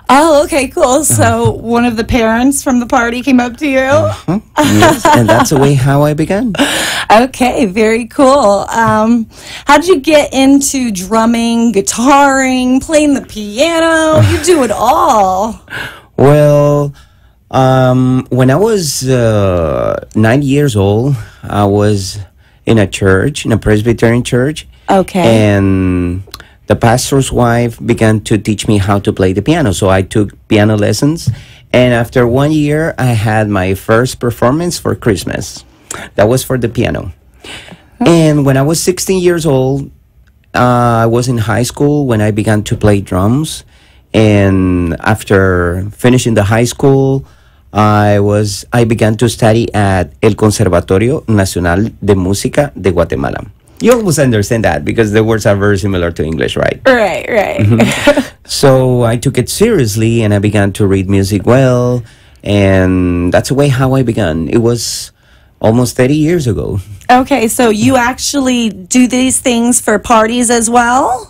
[SPEAKER 2] Oh, okay, cool. So one of the parents from the party came up to you?
[SPEAKER 5] Yes, and that's the way how I began.
[SPEAKER 2] Okay, very cool. How did you get into drumming, guitaring, playing the piano? You do it all.
[SPEAKER 5] Well, when I was 9 years old, I was in a church, in a Presbyterian church.
[SPEAKER 2] Okay.
[SPEAKER 5] And the pastor's wife began to teach me how to play the piano. So I took piano lessons. And after 1 year, I had my first performance for Christmas. That was for the piano. And when I was 16 years old, I was in high school when I began to play drums. And after finishing the high school, I began to study at El Conservatorio Nacional de Música de Guatemala. You almost understand that because the words are very similar to English, right?
[SPEAKER 2] Right.
[SPEAKER 5] So I took it seriously and I began to read music well. And that's the way how I began. It was almost 30 years ago.
[SPEAKER 2] Okay, so you actually do these things for parties as well?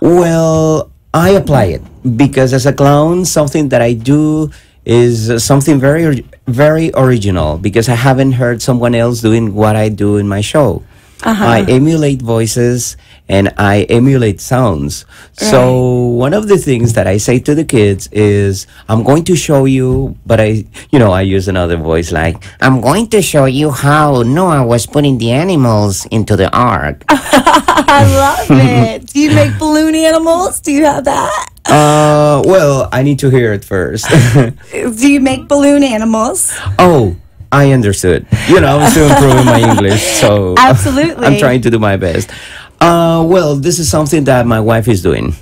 [SPEAKER 5] Well, I apply it because as a clown, something that I do is something very, very original because I haven't heard someone else doing what I do in my show. I emulate voices and I emulate sounds. Right. So one of the things that I say to the kids is, I'm going to show you, but I use another voice like, I'm going to show you how Noah was putting the animals into the ark.
[SPEAKER 2] I love it. Do you make balloon animals? Do you have that?
[SPEAKER 5] Well, I need to hear it first.
[SPEAKER 2] Do you make balloon animals?
[SPEAKER 5] Oh, I understood. I'm still improving my English, so
[SPEAKER 2] absolutely,
[SPEAKER 5] I'm trying to do my best. Well, this is something that my wife is doing.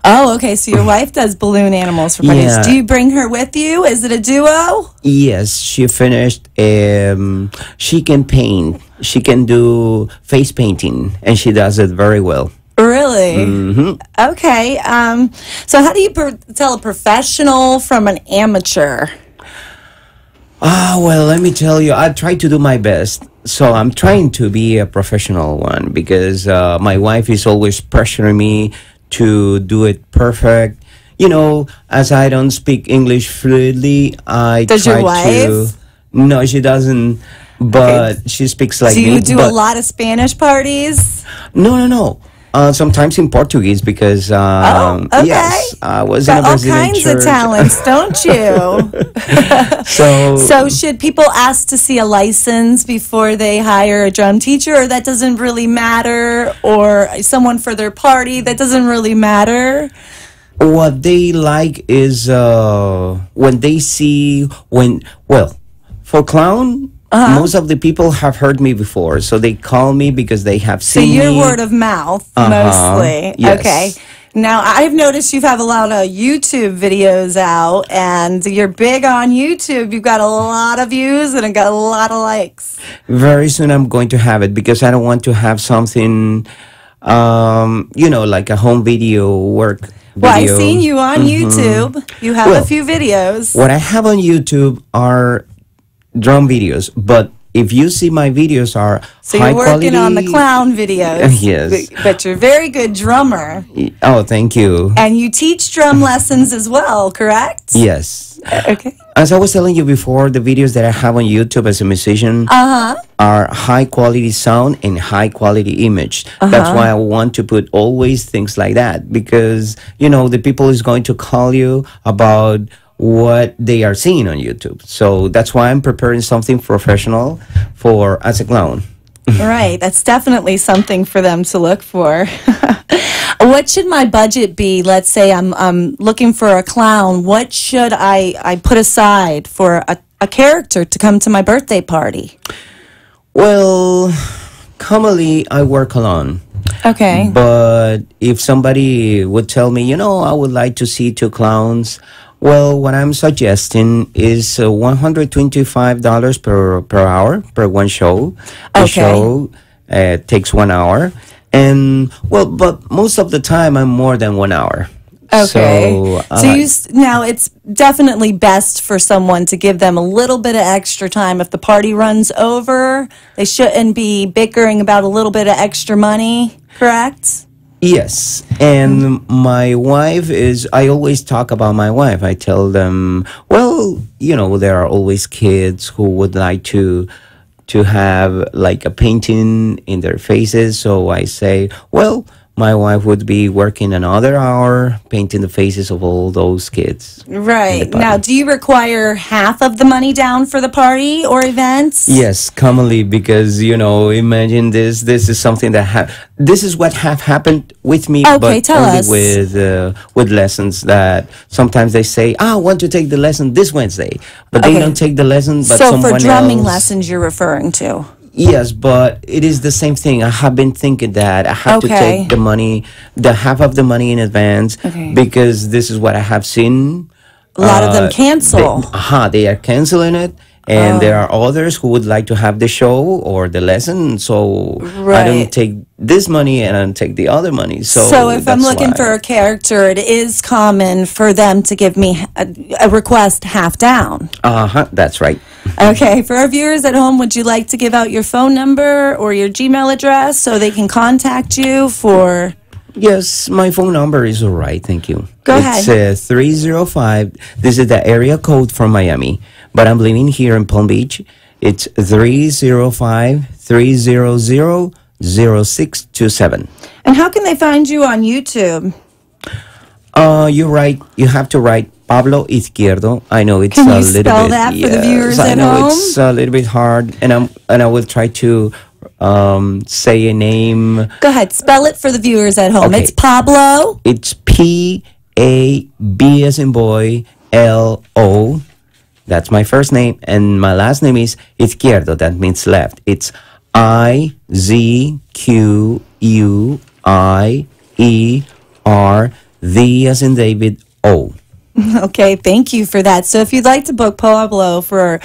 [SPEAKER 2] Oh, okay. So your wife does balloon animals for parties.
[SPEAKER 5] Yeah.
[SPEAKER 2] Do you bring her with you? Is it a duo?
[SPEAKER 5] Yes, she finished. She can paint. She can do face painting, and she does it very well.
[SPEAKER 2] Really?
[SPEAKER 5] Mm-hmm.
[SPEAKER 2] Okay. So how do you tell a professional from an amateur?
[SPEAKER 5] Well, let me tell you, I try to do my best. So I'm trying to be a professional one because my wife is always pressuring me to do it perfect. As I don't speak English fluidly,
[SPEAKER 2] Does your wife?
[SPEAKER 5] No, she doesn't, but she speaks like me.
[SPEAKER 2] Do you do a lot of Spanish parties?
[SPEAKER 5] No. Sometimes in Portuguese because
[SPEAKER 2] okay.
[SPEAKER 5] yes, I was in
[SPEAKER 2] Got
[SPEAKER 5] a
[SPEAKER 2] all
[SPEAKER 5] Brazilian
[SPEAKER 2] kinds
[SPEAKER 5] church.
[SPEAKER 2] of talents, don't you? So should people ask to see a license before they hire a drum teacher, or that doesn't really matter, or someone for their party, that doesn't really matter?
[SPEAKER 5] What they like is when they see for clown. Most of the people have heard me before, so they call me because they have
[SPEAKER 2] So
[SPEAKER 5] seen
[SPEAKER 2] you're
[SPEAKER 5] me.
[SPEAKER 2] word of mouth mostly.
[SPEAKER 5] Yes.
[SPEAKER 2] Okay. Now I've noticed you have a lot of YouTube videos out, and you're big on YouTube. You've got a lot of views and it got a lot of likes.
[SPEAKER 5] Very soon I'm going to have it because I don't want to have something, like a home video work.
[SPEAKER 2] Well, I've
[SPEAKER 5] video.
[SPEAKER 2] seen you on YouTube. You have a few videos.
[SPEAKER 5] What I have on YouTube are drum videos, but if you see my videos are
[SPEAKER 2] So
[SPEAKER 5] high
[SPEAKER 2] you're working
[SPEAKER 5] quality,
[SPEAKER 2] on the clown videos.
[SPEAKER 5] Yes.
[SPEAKER 2] But you're a very good drummer.
[SPEAKER 5] Oh, thank you.
[SPEAKER 2] And you teach drum lessons as well, correct?
[SPEAKER 5] Yes.
[SPEAKER 2] Okay.
[SPEAKER 5] As I was telling you before, the videos that I have on YouTube as a musician are high quality sound and high quality image. That's why I want to put always things like that, because the people is going to call you about what they are seeing on YouTube. So that's why I'm preparing something professional for as a clown.
[SPEAKER 2] Right. That's definitely something for them to look for. What should my budget be? Let's say I'm looking for a clown. What should I put aside for a character to come to my birthday party?
[SPEAKER 5] Well, commonly I work alone.
[SPEAKER 2] Okay.
[SPEAKER 5] But if somebody would tell me, I would like to see two clowns, well, what I'm suggesting is $125 per hour per one show. The show takes 1 hour. And, but most of the time I'm more than 1 hour.
[SPEAKER 2] Okay. Now it's definitely best for someone to give them a little bit of extra time. If the party runs over, they shouldn't be bickering about a little bit of extra money, correct?
[SPEAKER 5] Yes, and my wife I always talk about my wife. I tell them, there are always kids who would like to have like a painting in their faces. So I say, my wife would be working another hour painting the faces of all those kids.
[SPEAKER 2] Right. Now, do you require half of the money down for the party or events?
[SPEAKER 5] Yes, commonly, because, imagine this. This is something that this is what have happened with me, but
[SPEAKER 2] tell
[SPEAKER 5] only
[SPEAKER 2] us.
[SPEAKER 5] with lessons that sometimes they say, I want to take the lesson this Wednesday, but they don't take the lesson, but
[SPEAKER 2] so
[SPEAKER 5] someone
[SPEAKER 2] for drumming
[SPEAKER 5] else.
[SPEAKER 2] Lessons you're referring to?
[SPEAKER 5] Yes, but it is the same thing. I have been thinking that I have to take the money, the half of the money in advance, because this is what I have seen.
[SPEAKER 2] A lot of them cancel.
[SPEAKER 5] They are canceling it. And there are others who would like to have the show or the lesson. So I don't take this money and I don't take the other money. So
[SPEAKER 2] if I'm looking for a character, it is common for them to give me a request half down.
[SPEAKER 5] That's right.
[SPEAKER 2] Okay. For our viewers at home, would you like to give out your phone number or your Gmail address so they can contact you for...
[SPEAKER 5] Yes, my phone number is all right. Thank you.
[SPEAKER 2] Go ahead.
[SPEAKER 5] It's 305. This is the area code from Miami, but I'm living here in Palm Beach. It's 305-300-0627.
[SPEAKER 2] And how can they find you on YouTube?
[SPEAKER 5] You have to write Pablo Izquierdo. I know it's
[SPEAKER 2] Can
[SPEAKER 5] a
[SPEAKER 2] you
[SPEAKER 5] little
[SPEAKER 2] spell
[SPEAKER 5] bit.
[SPEAKER 2] that for the viewers
[SPEAKER 5] I
[SPEAKER 2] at
[SPEAKER 5] know
[SPEAKER 2] home?
[SPEAKER 5] it's a little bit hard, and I will try to say a name.
[SPEAKER 2] Go ahead, spell it for the viewers at home.
[SPEAKER 5] Okay.
[SPEAKER 2] It's Pablo.
[SPEAKER 5] It's Pab as in boy Lo. That's my first name, and my last name is Izquierdo. That means left. It's IZQUIERD as in David O.
[SPEAKER 2] Okay, thank you for that. So if you'd like to book Pablo for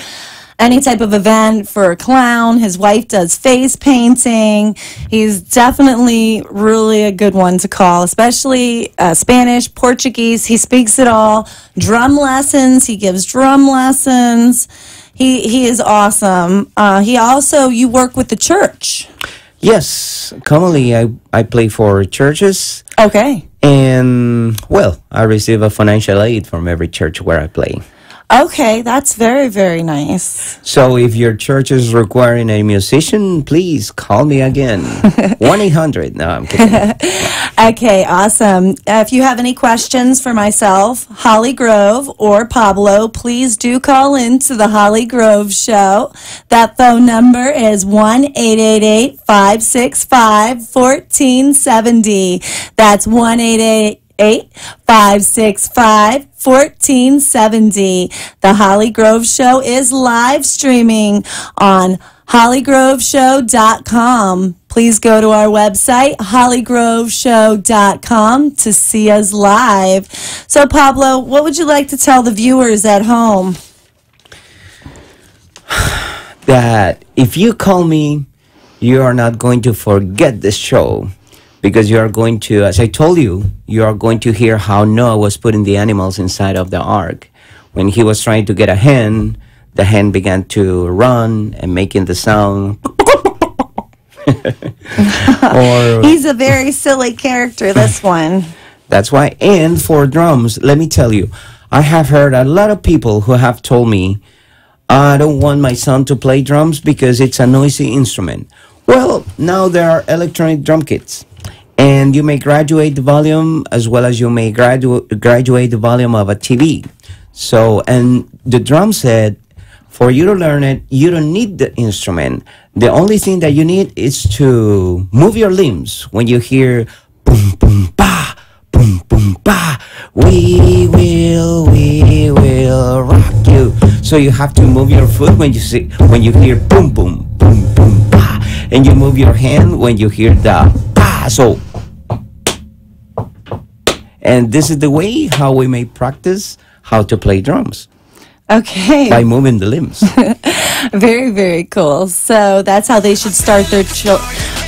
[SPEAKER 2] any type of event, for a clown, his wife does face painting. He's definitely really a good one to call, especially Spanish, Portuguese. He speaks it all. Drum lessons. He gives drum lessons. He is awesome. You work with the church.
[SPEAKER 5] Yes, commonly I play for churches.
[SPEAKER 2] Okay.
[SPEAKER 5] And, I receive a financial aid from every church where I play.
[SPEAKER 2] Okay, that's very, very nice.
[SPEAKER 5] So if your church is requiring a musician, please call me again. 1-800. No, I'm kidding.
[SPEAKER 2] Okay, awesome. If you have any questions for myself, Holly Grove, or Pablo, please do call in to the Holly Grove Show. That phone number is 1-888-565-1470. That's 1-888-565-1470. The Holly Grove Show is live streaming on hollygroveshow.com. Please go to our website, hollygroveshow.com, to see us live. So, Pablo, what would you like to tell the viewers at home?
[SPEAKER 5] That if you call me, you are not going to forget this show, because you are going to, as I told you, you are going to hear how Noah was putting the animals inside of the ark. When he was trying to get a hen, the hen began to run and making the sound. Or
[SPEAKER 2] He's a very silly character, this one.
[SPEAKER 5] that's why. And for drums, let me tell you, I have heard a lot of people who have told me, I don't want my son to play drums because it's a noisy instrument. Well, now there are electronic drum kits, and you may graduate the volume as well as you may graduate the volume of a TV. So, and the drum set, for you to learn it, you don't need the instrument. The only thing that you need is to move your limbs when you hear boom, boom, ba, boom, boom, ba. We will rock you. So you have to move your foot when you hear boom, boom, boom, boom, ba, and you move your hand when you hear the ba. So, and this is the way how we may practice how to play drums.
[SPEAKER 2] Okay.
[SPEAKER 5] By moving the limbs.
[SPEAKER 2] Very, very cool. So that's how they should start their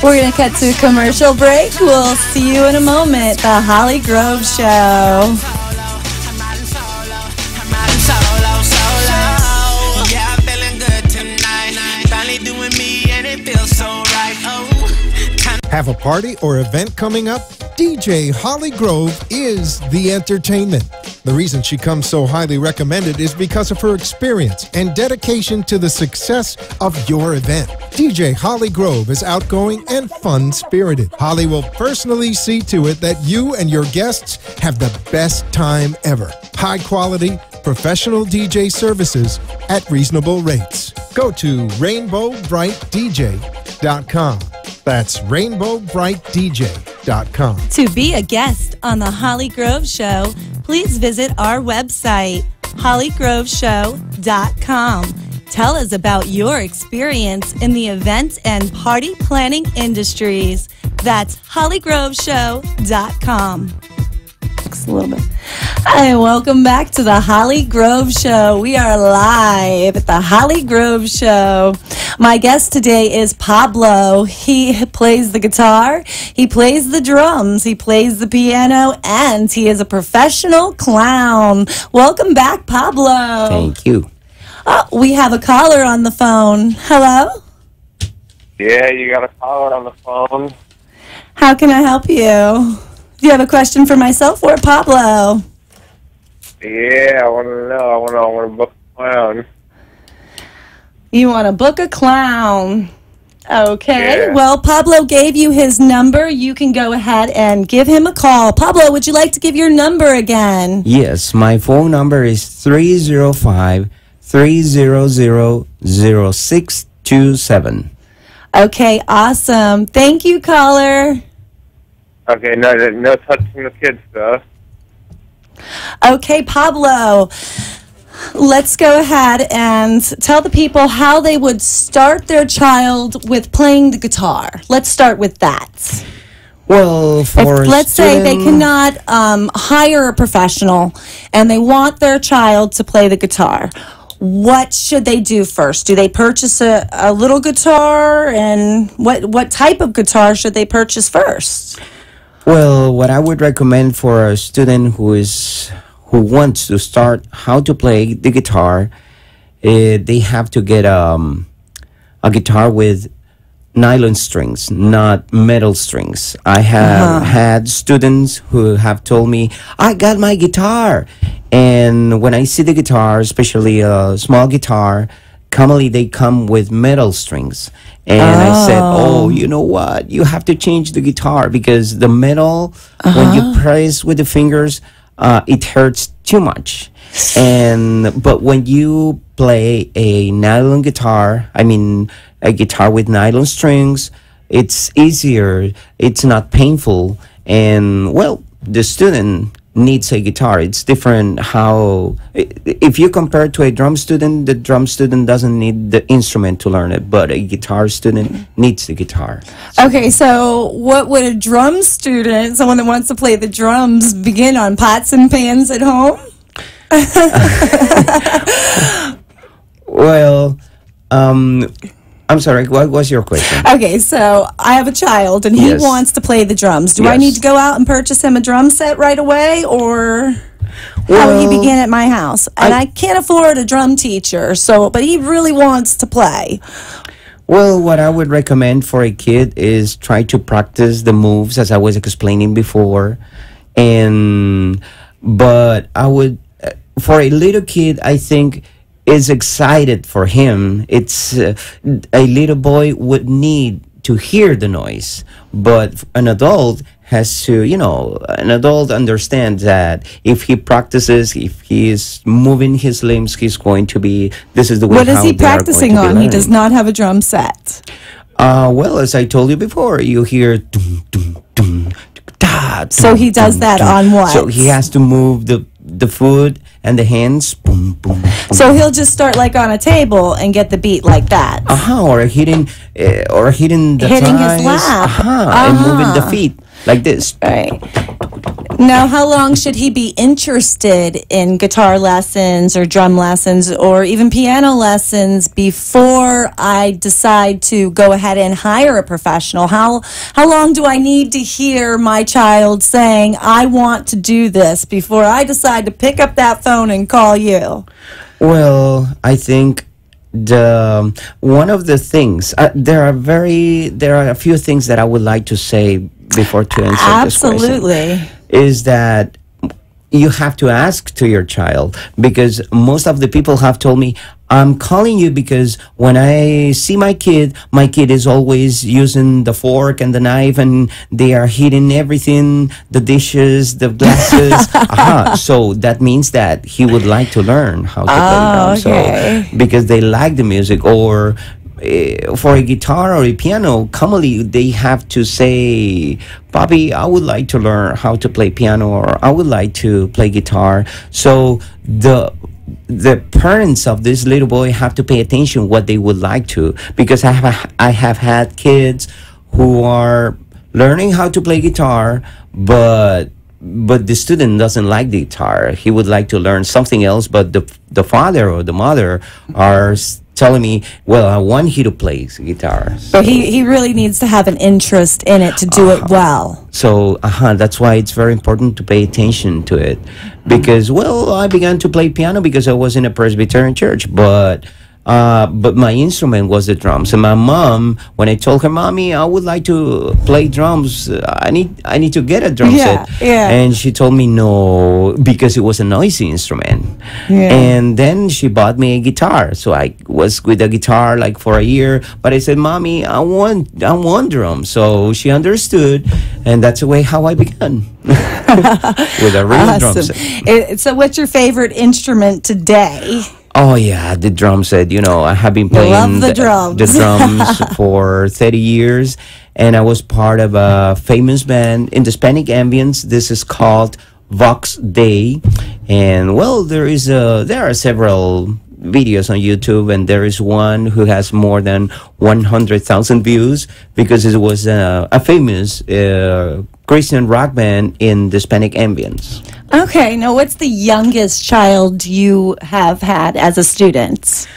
[SPEAKER 2] We're going to cut to a commercial break. We'll see you in a moment. The Holly Grove Show.
[SPEAKER 1] Have a party or event coming up? DJ Holly Grove is the entertainment. The reason she comes so highly recommended is because of her experience and dedication to the success of your event. DJ Holly Grove is outgoing and fun-spirited. Holly will personally see to it that you and your guests have the best time ever. High-quality, professional DJ services at reasonable rates. Go to rainbowbrightdj.com. That's rainbowbrightdj.com.
[SPEAKER 2] To be a guest on the Holly Grove Show, please visit our website, hollygroveshow.com. Tell us about your experience in the event and party planning industries. That's hollygroveshow.com. A little bit. Hi, welcome back to the Holly Grove Show. We are live at the Holly Grove Show. My guest today is Pablo. He plays the guitar, he plays the drums, he plays the piano, and he is a professional clown. Welcome back, Pablo.
[SPEAKER 5] Thank you.
[SPEAKER 2] We have a caller on the phone. Hello?
[SPEAKER 6] Yeah, you got a caller on the phone.
[SPEAKER 2] How can I help you? Do you have a question for myself or Pablo?
[SPEAKER 6] Yeah, I want to know. I want to book a clown.
[SPEAKER 2] You want to book a clown. Okay.
[SPEAKER 6] Yeah.
[SPEAKER 2] Well, Pablo gave you his number. You can go ahead and give him a call. Pablo, would you like to give your number again?
[SPEAKER 5] Yes, my phone number is 305-300-0627.
[SPEAKER 2] Okay, awesome. Thank you, caller.
[SPEAKER 6] Okay, no touching the kids, though.
[SPEAKER 2] Okay, Pablo, let's go ahead and tell the people how they would start their child with playing the guitar. Let's start with that.
[SPEAKER 5] Well, for
[SPEAKER 2] Let's say they cannot hire a professional and they want their child to play the guitar. What should they do first? Do they purchase a little guitar? And what type of guitar should they purchase first?
[SPEAKER 5] Well, what I would recommend for a student who wants to start how to play the guitar, they have to get a guitar with nylon strings, not metal strings. I have had students who have told me, I got my guitar. And when I see the guitar, especially a small guitar, commonly they come with metal strings. And I said, oh, you know what? You have to change the guitar because the metal, when you press with the fingers, it hurts too much. But when you play a nylon guitar, I mean, a guitar with nylon strings, it's easier, it's not painful, and well, the student needs a guitar. It's different how, if you compare to a drum student, the drum student doesn't need the instrument to learn it, but a guitar student needs the guitar.
[SPEAKER 2] Okay, so what would a drum student, someone that wants to play the drums, begin on pots and pans at home?
[SPEAKER 5] Well, I'm sorry, what was your question?
[SPEAKER 2] Okay, so I have a child and he
[SPEAKER 5] Yes.
[SPEAKER 2] wants to play the drums. Do I
[SPEAKER 5] Yes.
[SPEAKER 2] need to go out and purchase him a drum set right away, or how would he
[SPEAKER 5] Well,
[SPEAKER 2] begin at my house? And I can't afford a drum teacher, but he really wants to play.
[SPEAKER 5] Well, what I would recommend for a kid is try to practice the moves as I was explaining before. But I would, for a little kid, I think is excited for him. It's a little boy would need to hear the noise, but an adult has to, an adult understands that if he practices, if he is moving his limbs, he's going to be, this is the way
[SPEAKER 2] What is
[SPEAKER 5] how
[SPEAKER 2] he
[SPEAKER 5] they are going
[SPEAKER 2] practicing
[SPEAKER 5] to be
[SPEAKER 2] on? He does
[SPEAKER 5] learning.
[SPEAKER 2] not have a drum set.
[SPEAKER 5] Well, as I told you before, you hear dum, dum, dum, da,
[SPEAKER 2] So he does
[SPEAKER 5] dum,
[SPEAKER 2] that
[SPEAKER 5] dum.
[SPEAKER 2] on what?
[SPEAKER 5] So he has to move the foot and the hands. Boom, boom, boom.
[SPEAKER 2] So he'll just start like on a table and get the beat like that.
[SPEAKER 5] Or hitting the
[SPEAKER 2] Hitting his
[SPEAKER 5] thighs.
[SPEAKER 2] lap.
[SPEAKER 5] And moving the feet like this.
[SPEAKER 2] Right. Now, how long should he be interested in guitar lessons or drum lessons or even piano lessons before I decide to go ahead and hire a professional? How long do I need to hear my child saying, I want to do this, before I decide to pick up that phone and call you?
[SPEAKER 5] Well, I think one of the things there are a few things that I would like to say before to answer this question.
[SPEAKER 2] Absolutely.
[SPEAKER 5] Is that you have to ask to your child, because most of the people have told me, I'm calling you because when I see my kid is always using the fork and the knife and they are hitting everything, the dishes, the glasses. So that means that he would like to learn how to play drums.
[SPEAKER 2] okay.
[SPEAKER 5] So, because they like the music, or for a guitar or a piano, commonly they have to say, Bobby, I would like to learn how to play piano, or I would like to play guitar. So the parents of this little boy have to pay attention what they would like to, because I have had kids who are learning how to play guitar, but the student doesn't like the guitar. He would like to learn something else, but the father or the mother are telling me, well, I want you to play guitar.
[SPEAKER 2] But he really needs to have an interest in it to do it well.
[SPEAKER 5] So that's why it's very important to pay attention to it. Because, well, I began to play piano because I was in a Presbyterian church, but my instrument was the drums. And my mom, when I told her, Mommy, I would like to play drums, I need to get a drum set.
[SPEAKER 2] Yeah.
[SPEAKER 5] And she told me no, because it was a noisy instrument.
[SPEAKER 2] Yeah.
[SPEAKER 5] And then she bought me a guitar. So I was with a guitar like for a year, but I said, Mommy, I want drums. So she understood, and that's the way how I began. With a real drum set.
[SPEAKER 2] So what's your favorite instrument today?
[SPEAKER 5] Oh yeah, the drum set. I have been playing
[SPEAKER 2] love the drums.
[SPEAKER 5] the drums for 30 years, and I was part of a famous band in the Hispanic ambience. This is called Vox Day, and well, there are several videos on YouTube, and there is one who has more than 100,000 views because it was a famous Christian rock band in the Hispanic ambience.
[SPEAKER 2] Okay, now what's the youngest child you have had as a student?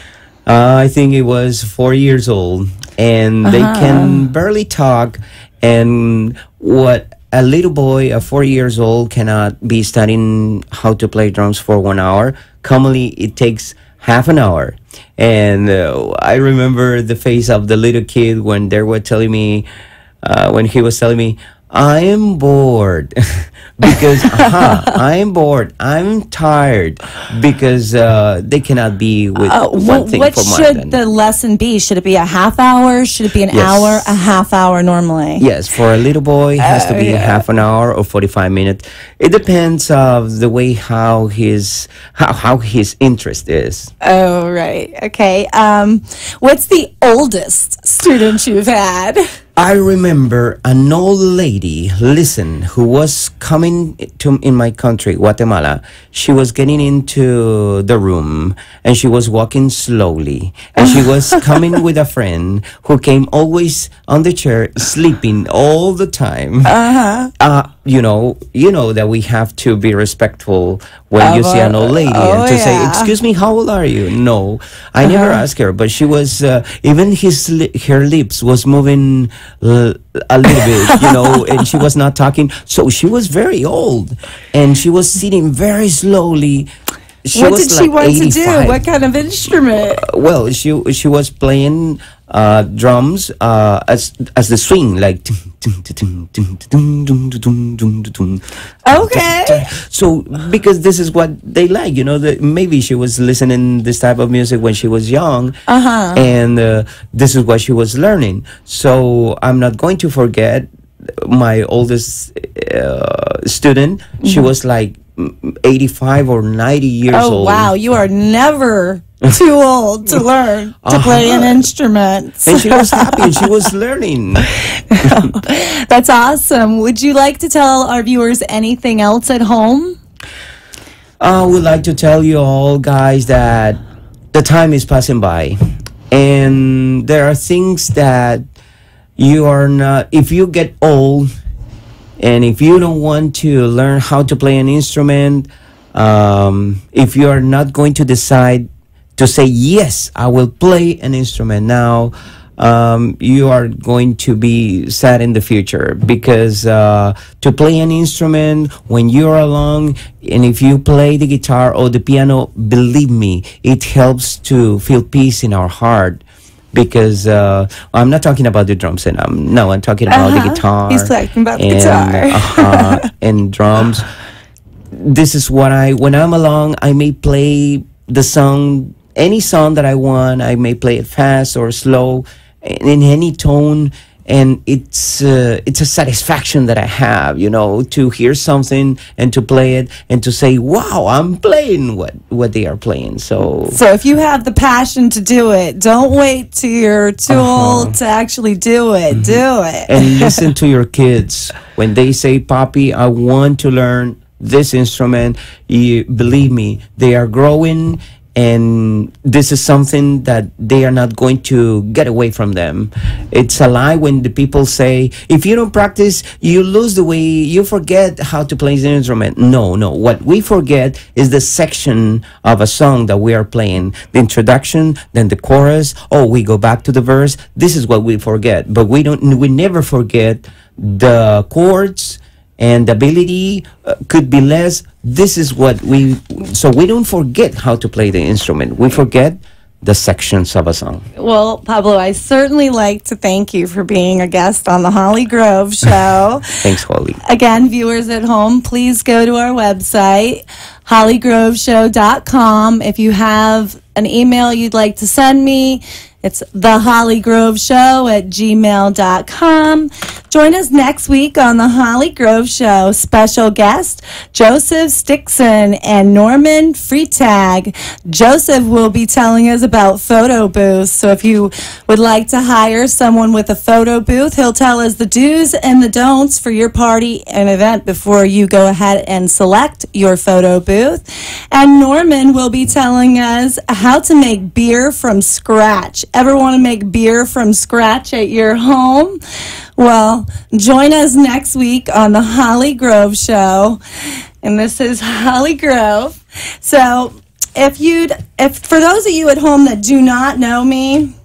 [SPEAKER 5] I think it was 4 years old, and they can barely talk. And what a little boy of 4 years old cannot be studying how to play drums for 1 hour. Commonly, it takes half an hour. And I remember the face of the little kid when they were telling me, when he was telling me, I am bored because I'm bored. I'm tired because they cannot be with one thing
[SPEAKER 2] what
[SPEAKER 5] for more
[SPEAKER 2] should
[SPEAKER 5] than.
[SPEAKER 2] the lesson be? Should it be a half hour? Should it be an
[SPEAKER 5] Yes.
[SPEAKER 2] hour? A half hour normally?
[SPEAKER 5] Yes, for a little boy, it has to be a half an hour or 45 minutes. It depends of the way how his interest is.
[SPEAKER 2] Oh, right. Okay. What's the oldest student you've had?
[SPEAKER 5] I remember an old lady, who was coming to in my country, Guatemala. She was getting into the room and she was walking slowly. And she was coming with a friend who came always on the chair, sleeping all the time. You know that we have to be respectful when you see an old lady and to say, "Excuse me, how old are you?" No, I never asked her, but she was even her lips was moving a little bit, and she was not talking. So she was very old, and she was sitting very slowly.
[SPEAKER 2] What did she want to do?
[SPEAKER 5] 85.
[SPEAKER 2] What kind of instrument?
[SPEAKER 5] Well, she was playing drums as the swing, like.
[SPEAKER 2] Okay.
[SPEAKER 5] So because this is what they like, that maybe she was listening this type of music when she was young, and this is what she was learning. So I'm not going to forget my oldest student. She was like 85 or 90 years old.
[SPEAKER 2] Oh, wow. You are never too old to learn to play an instrument.
[SPEAKER 5] And she was happy and she was learning.
[SPEAKER 2] That's awesome. Would you like to tell our viewers anything else at home?
[SPEAKER 5] I would like to tell you all, guys, that the time is passing by. And there are things that you are not, if you get old and if you don't want to learn how to play an instrument, if you are not going to decide to say, yes, I will play an instrument now, you are going to be sad in the future, because to play an instrument when you're alone, and if you play the guitar or the piano, believe me, it helps to feel peace in our heart. Because I'm not talking about the drums, and I'm talking about the guitar.
[SPEAKER 2] He's talking about the guitar.
[SPEAKER 5] And drums. This is what when I'm alone, I may play the song, any song that I want. I may play it fast or slow, in any tone, and it's a satisfaction that I have, to hear something and to play it and to say, wow, I'm playing what they are playing. So
[SPEAKER 2] if you have the passion to do it, don't wait till you're too old to actually do it. Do it.
[SPEAKER 5] And listen to your kids when they say, Papi, I want to learn this instrument. Believe me, they are growing. And this is something that they are not going to get away from them. It's a lie when the people say, if you don't practice, you lose the way, you forget how to play the instrument. No. What we forget is the section of a song that we are playing. The introduction, then the chorus. Oh, we go back to the verse. This is what we forget. But we never forget the chords, and the ability could be less. This is what so we don't forget how to play the instrument. We forget the sections of a song.
[SPEAKER 2] Well, Pablo, I certainly like to thank you for being a guest on the Holly Grove Show.
[SPEAKER 5] Thanks, Holly.
[SPEAKER 2] Again, viewers at home, please go to our website, hollygroveshow.com. If you have an email you'd like to send me, it's thehollygroveshow@gmail.com. Join us next week on the Holly Grove Show. Special guest, Joseph Stickson and Norman Freitag. Joseph will be telling us about photo booths. So if you would like to hire someone with a photo booth, he'll tell us the do's and the don'ts for your party and event before you go ahead and select your photo booth. And Norman will be telling us how to make beer from scratch. Ever want to make beer from scratch at your home? Well, join us next week on the Holly Grove Show. And this is Holly Grove. So if for those of you at home that do not know me,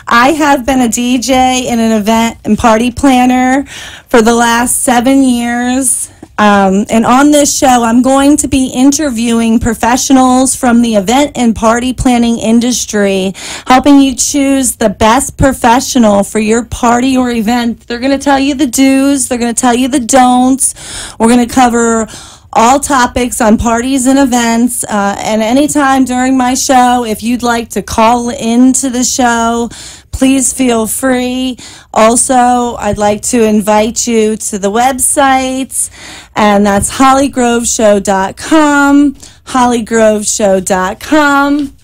[SPEAKER 2] I have been a DJ and an event and party planner for the last 7 years. And on this show, I'm going to be interviewing professionals from the event and party planning industry, helping you choose the best professional for your party or event. They're going to tell you the do's, they're going to tell you the don'ts. We're going to cover all topics on parties and events, and anytime during my show, if you'd like to call into the show, please feel free. Also, I'd like to invite you to the website, and that's hollygroveshow.com, hollygroveshow.com.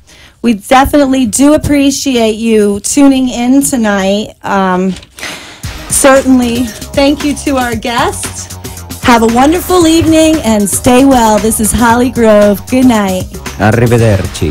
[SPEAKER 2] We definitely do appreciate you tuning in tonight. Certainly, thank you to our guest. Have a wonderful evening and stay well. This is Holly Grove. Good night.
[SPEAKER 5] Arrivederci.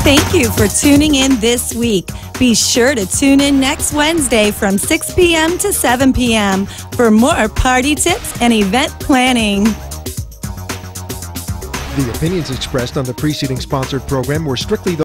[SPEAKER 2] Thank you for tuning in this week. Be sure to tune in next Wednesday from 6 p.m. to 7 p.m. for more party tips and event planning.
[SPEAKER 1] The opinions expressed on the preceding sponsored program were strictly those